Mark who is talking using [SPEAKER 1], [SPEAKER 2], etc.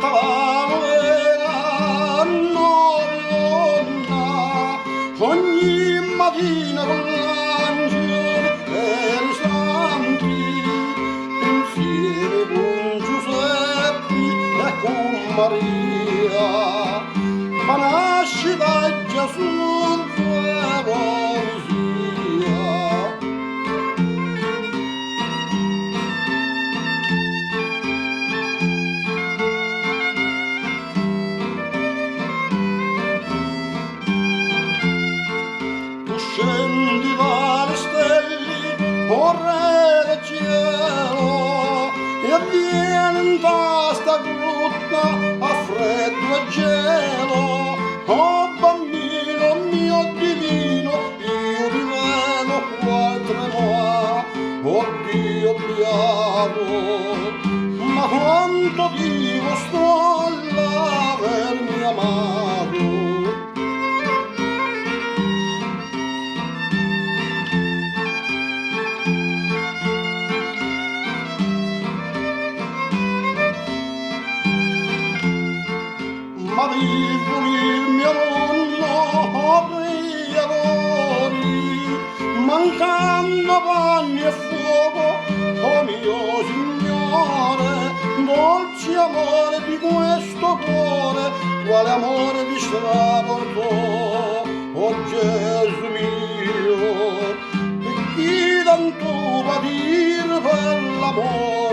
[SPEAKER 1] cantava donna ogni mattina con l'angelo e i santi insieme con Giuseppe e con Maria ma nasce da Gesù poesia. Scendi dalle stelle, o re del cielo, e vieni da sta grotta a freddo e gelo. Oh bambino mio divino, io ti vedo qua tremare, oh Dio beato, ma quanto Dio sto all'avermi amato. Ma vivo il mio nonno per amori, mancando panni e fuoco, oh mio Signore, dolce amore di questo cuore, quale amore ti straportò, oh Gesù mio, e chi tanto patir per l'amore.